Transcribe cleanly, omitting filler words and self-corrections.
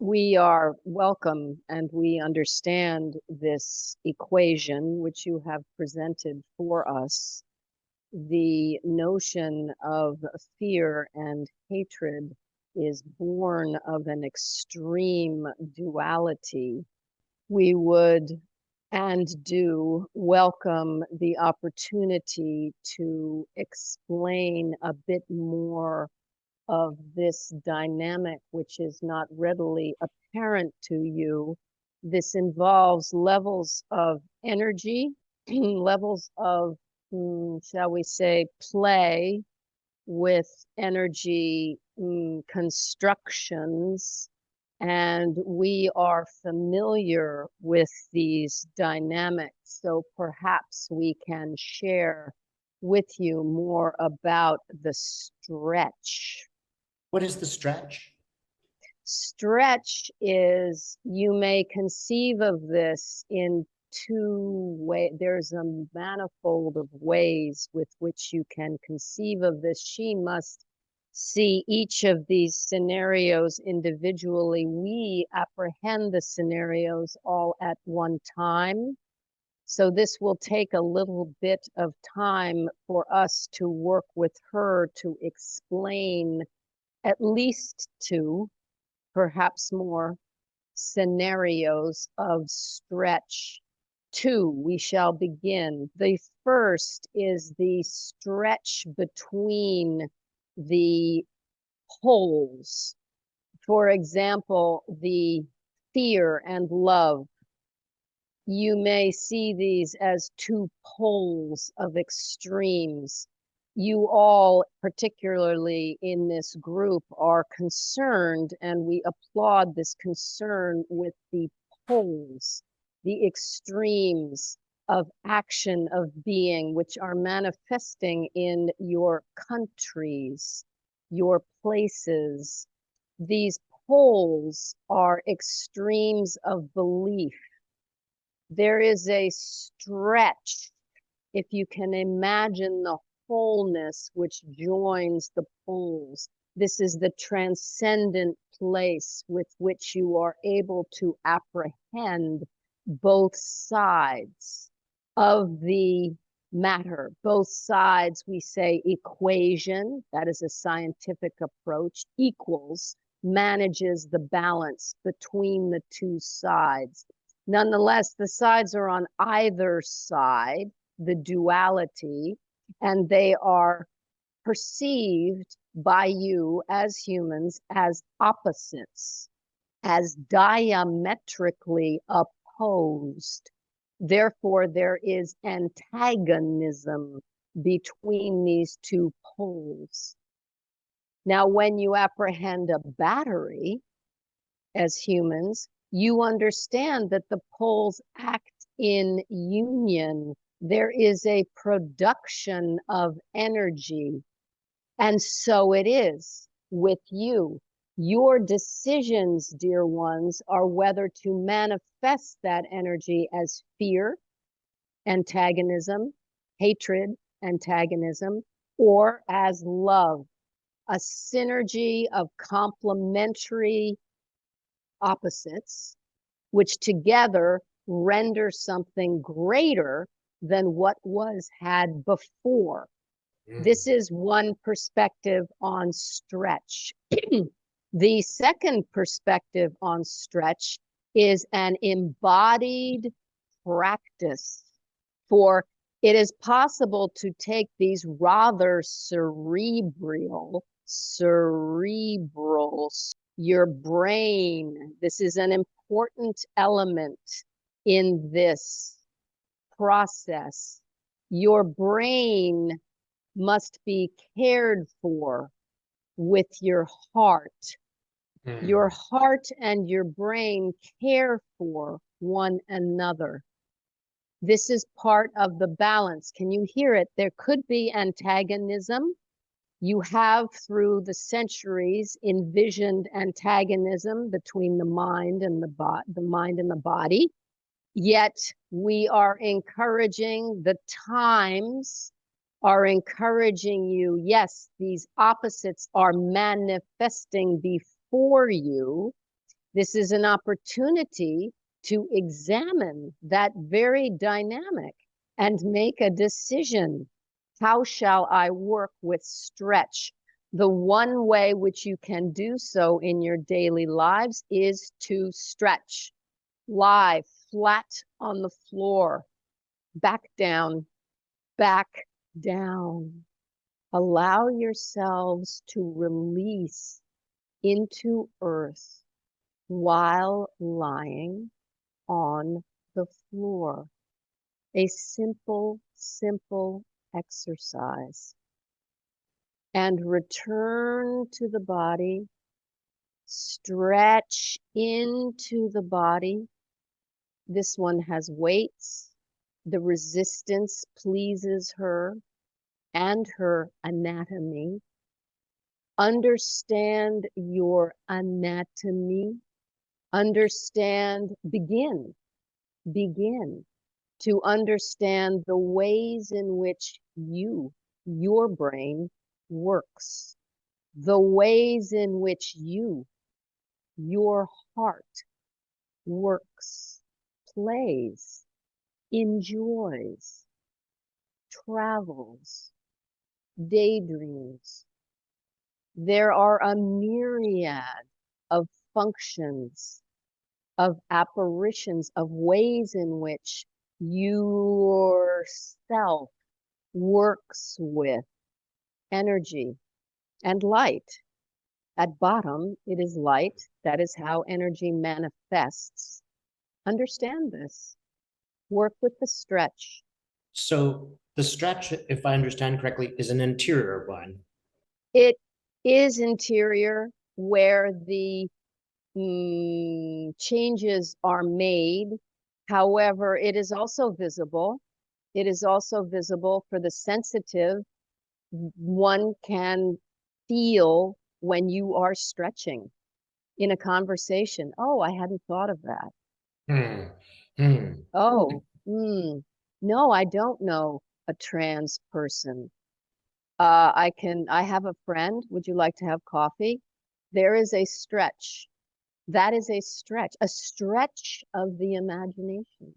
We are welcome and we understand this equation which you have presented for us. The notion of fear and hatred is born of an extreme duality. We would and do welcome the opportunity to explain a bit more of this dynamic, which is not readily apparent to you. This involves levels of energy, levels of, shall we say, play with energy constructions. And we are familiar with these dynamics. So perhaps we can share with you more about the stretch. What is the stretch? Stretch is, you may conceive of this in two ways. There's a manifold of ways with which you can conceive of this. She must see each of these scenarios individually. We apprehend the scenarios all at one time. So this will take a little bit of time for us to work with her to explain at least two, perhaps more, scenarios of stretch. Two, we shall begin. The first is the stretch between the poles. For example, the fear and love. You may see these as two poles of extremes. You all, particularly in this group, are concerned, and we applaud this concern with the poles, the extremes of action, of being, which are manifesting in your countries, your places. These poles are extremes of belief. There is a stretch, if you can imagine the wholeness which joins the poles. This is the transcendent place with which you are able to apprehend both sides of the matter. Both sides, we say equation, that is a scientific approach, equals, manages the balance between the two sides. Nonetheless, the sides are on either side, the duality, and they are perceived by you as humans as opposites, as diametrically opposed. Therefore, there is antagonism between these two poles. Now, when you apprehend a battery as humans, you understand that the poles act in union. There is a production of energy. And so it is with you. Your decisions, dear ones, are whether to manifest that energy as fear, antagonism, hatred, antagonism, or as love, a synergy of complementary opposites, which together render something greater than what was had before. This is one perspective on stretch. The second perspective on stretch is an embodied practice. For it is possible to take these rather cerebral, your brain. This is an important element in this process. Your brain must be cared for with your heart. Your heart and your brain care for one another. This is part of the balance. Can you hear it? There could be antagonism. You have, through the centuries, envisioned antagonism between the mind and the body. Yet we are encouraging, the times are encouraging you. Yes, these opposites are manifesting before you. This is an opportunity to examine that very dynamic and make a decision. How shall I work with stretch? The one way which you can do so in your daily lives is to stretch. Lie flat on the floor, back down, back down. Allow yourselves to release into earth while lying on the floor. A simple, simple exercise. And return to the body. Stretch into the body. This one has weights. The resistance pleases her and her anatomy. Understand your anatomy. Understand, begin to understand the ways in which your brain works, the ways in which your heart works, plays, enjoys, travels, daydreams. There are a myriad of functions, of apparitions, of ways in which yourself works with energy and light. At bottom, it is light. That is how energy manifests. Understand this. Work with the stretch. So the stretch, if I understand correctly, is an interior one. It is interior where the changes are made. However, it is also visible. It is also visible for the sensitive. One can feel when you are stretching in a conversation. Oh, I hadn't thought of that. Oh, no, I don't know a trans person. I have a friend. Would you like to have coffee? There is a stretch. That is a stretch of the imagination.